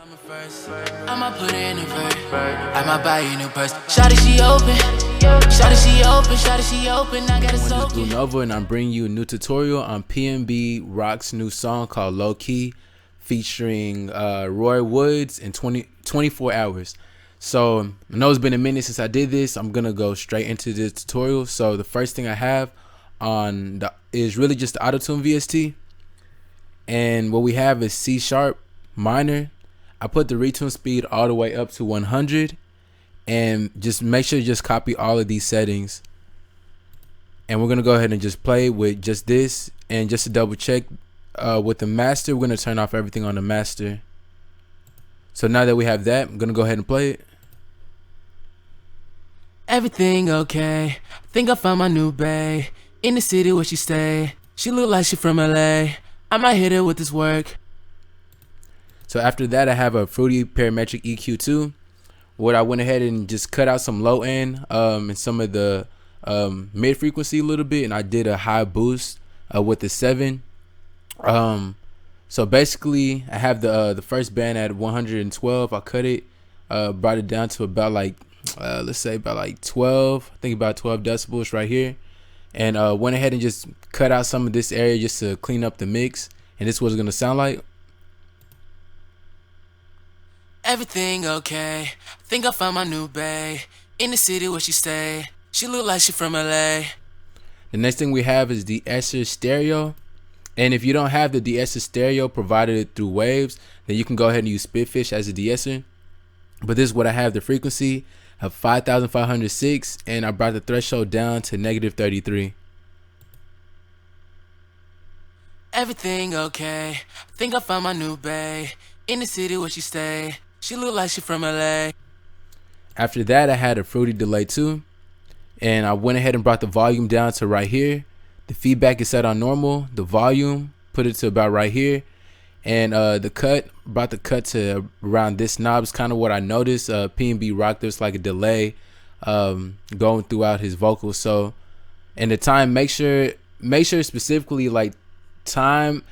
I'ma put in a vert. I might buy you a new purse. Shawty, she open. Shawty, she open. Shawty, she open. I gotta soak it. Blue Nova, and I'm bringing you a new tutorial on PnB Rock's new song called Lowkey, featuring Roy Woods in 24 hours. So I know it's been a minute since I did this. I'm gonna go straight into the tutorial. So the first thing I have on is really just the auto-tune VST, and what we have is C# minor. I put the retune speed all the way up to 100, and just make sure you just copy all of these settings. And we're gonna go ahead and just play with just this, and just to double check with the master, we're gonna turn off everything on the master. So now that we have that, I'm gonna go ahead and play it. Everything okay. Think I found my new bae in the city where she stay. She look like she from LA. I might hit her with this work. So after that, I have a Fruity Parametric EQ2. What I went ahead and just cut out some low end and some of the mid frequency a little bit, and I did a high boost with the 7. So basically, I have the first band at 112. I cut it, brought it down to about like let's say about like 12. I think about 12 decibels right here, and went ahead and just cut out some of this area just to clean up the mix. And this is what it's gonna sound like. Everything okay. Think I found my new bae in the city where she stay. She look like she from LA. The next thing we have is the de-esser stereo. And if you don't have the de-esser stereo provided through Waves, then you can go ahead and use Spitfish as a de-esser. But this is what I have: the frequency of 5,506, and I brought the threshold down to -33. Everything okay. Think I found my new bae in the city where she stay. She look like she from LA. After that, I had a Fruity delay too, and I went ahead and brought the volume down to right here. The feedback is set on normal. The volume, put it to about right here, and the cut, brought the cut to around this knob. Is kind of what I noticed. PnB Rock, there's like a delay going throughout his vocals. So, and the time, make sure specifically like time.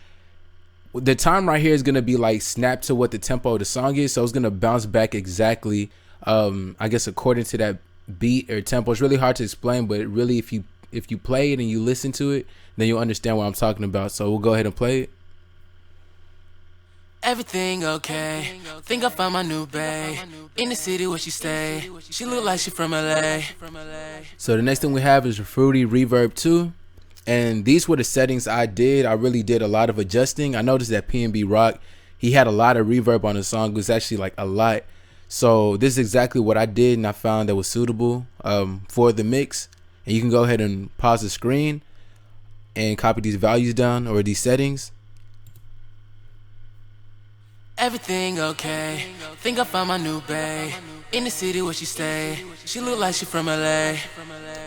The time right here is gonna be like snapped to what the tempo of the song is, so it's gonna bounce back exactly. I guess according to that beat or tempo. It's really hard to explain, but really, if you play it and you listen to it, then you'll understand what I'm talking about. So we'll go ahead and play it. Everything okay. Think I found my new bae in the city where she stay. She look like she from LA. So the next thing we have is Fruity Reverb 2. And these were the settings I did. I really did a lot of adjusting. I noticed that PnB Rock, he had a lot of reverb on the song. It was actually like a lot. So this is exactly what I did, and I found that was suitable for the mix. And you can go ahead and pause the screen and copy these values down, or these settings. Everything okay. Think I found my new bae in the city where she stay. She look like she from LA.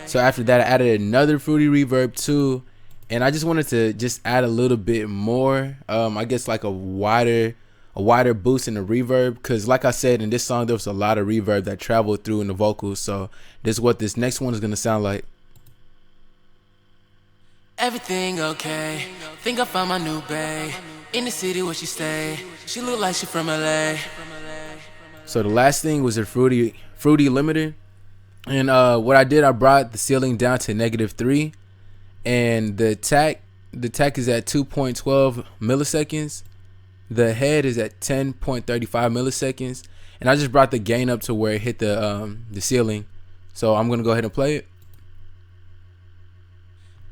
So after that, I added another Fruity Reverb 2, and I just wanted to just add a little bit more. I guess like a wider boost in the reverb, because like I said, in this song there was a lot of reverb that traveled through in the vocals. So this is what this next one is gonna sound like. Everything okay. Think I found my new bae in the city where she stay. She look like she from LA. So the last thing was a Fruity limiter, and what I did, I brought the ceiling down to -3, and the tack is at 2.12 milliseconds. The head is at 10.35 milliseconds, and I just brought the gain up to where it hit the ceiling. So I'm gonna go ahead and play it.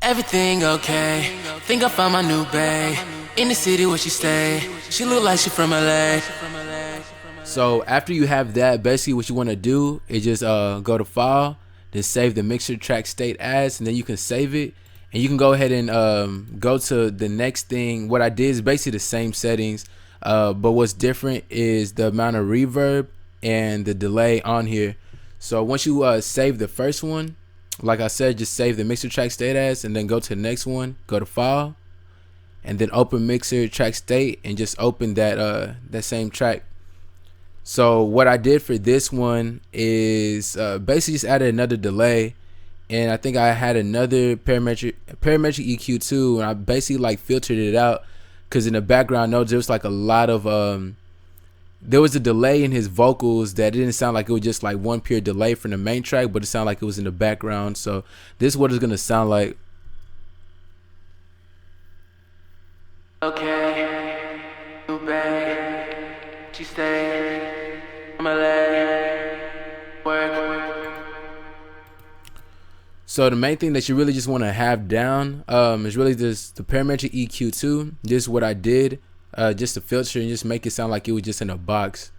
Everything okay. Think I found my new bae in the city where she stay. She look like she from LA. So after you have that, basically what you want to do is just go to File, then save the mixer track state as, and then you can save it, and you can go ahead and go to the next thing. What I did is basically the same settings, but what's different is the amount of reverb and the delay on here. So once you save the first one, like I said, just save the mixer track state as, and then go to the next one, go to File, and then open mixer track state, and just open that same track. So what I did for this one is basically just added another delay, and I think I had another parametric EQ2, and I basically like filtered it out, because in the background notes there was like a lot of there was a delay in his vocals that didn't sound like it was just like one pure delay from the main track, but it sounded like it was in the background. So this is what it's gonna sound like. Okay, new babe, she stay, I'm LA, work. So the main thing that you really just want to have down is really just the parametric EQ2. This is what I did, just to filter and just make it sound like it was just in a box.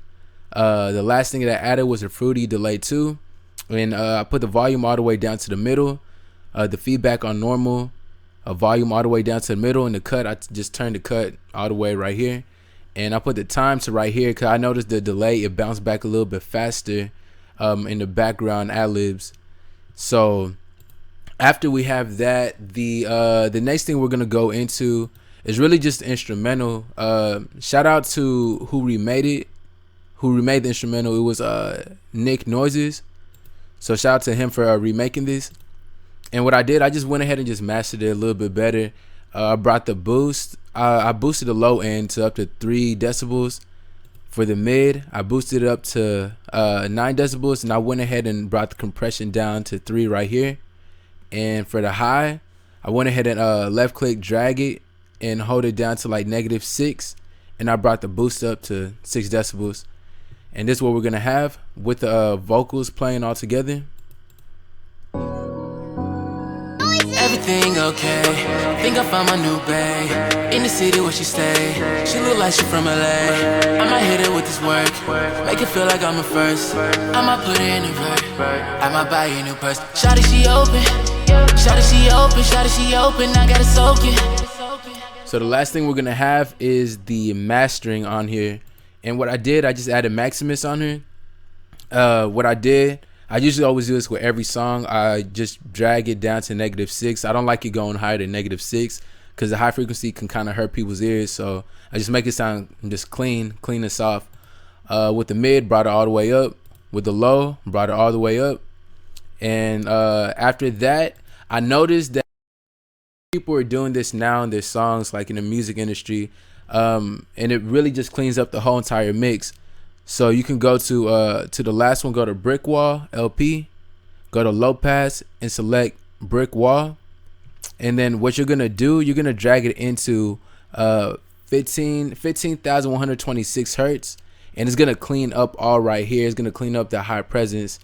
The last thing that I added was a fruity delay too, and I put the volume all the way down to the middle, the feedback on normal, volume all the way down to the middle, and the cut, I just turned the cut all the way right here, and I put the time to right here because I noticed the delay, it bounced back a little bit faster in the background ad-libs. So after we have that, the next thing we're gonna go into is really just instrumental. Shout out to who remade the instrumental. It was Nick Noises. So shout out to him for remaking this. And what I did, I just went ahead and just mastered it a little bit better. I brought the boost. I boosted the low end to up to 3 decibels. For the mid, I boosted it up to 9 decibels, and I went ahead and brought the compression down to 3 right here. And for the high, I went ahead and left click, drag it, and hold it down to like -6, and I brought the boost up to 6 decibels. And this is what we're gonna have with the vocals playing all together. Everything okay, think I found my new bae, in the city where she stay, she look like she from LA, I might hit her with this work, make it feel like I'm a first, I might put her in a vert, I might buy you a new purse, shawty she open, shawty she open, shawty she open, I gotta soak it. So the last thing we're gonna have is the mastering on here, and what I did, I just added Maximus on here. What I did, I usually always do this with every song. I just drag it down to -6. I don't like it going higher than -6 because the high frequency can kind of hurt people's ears. So I just make it sound just clean and soft. With the mid, brought it all the way up. With the low, brought it all the way up. And after that, I noticed that people are doing this now in their songs, like in the music industry, and it really just cleans up the whole entire mix. So you can go to the last one, go to Brick Wall LP, go to low pass and select Brick Wall, and then what you're gonna do, you're gonna drag it into 15,126 hertz, and it's gonna clean up all right here. It's gonna clean up the high presence,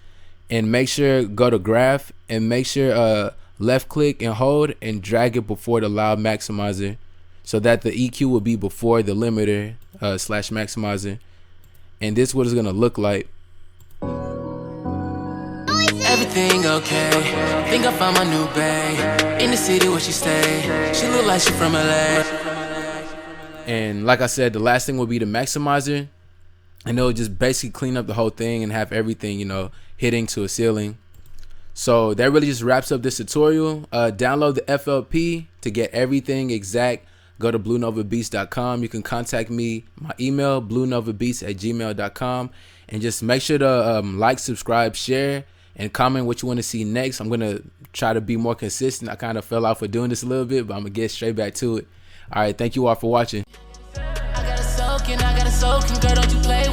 and make sure go to graph and make sure left click and hold and drag it before the loud maximizer, so that the EQ will be before the limiter slash maximizer. And this is what it's gonna look like. Everything okay, think I found my new bae, in the city where she stay, she look like she from LA. And like I said, the last thing will be the maximizer, and it'll just basically clean up the whole thing and have everything, you know, hitting to a ceiling. So that really just wraps up this tutorial. Download the FLP to get everything exact. Go to bluenovabeats.com. You can contact me, my email, bluenovabeats@gmail.com, and just make sure to like, subscribe, share, and comment what you want to see next. I'm gonna try to be more consistent. I kind of fell off for doing this a little bit, but I'm gonna get straight back to it. All right, thank you all for watching. I gotta soak and girl, don't you play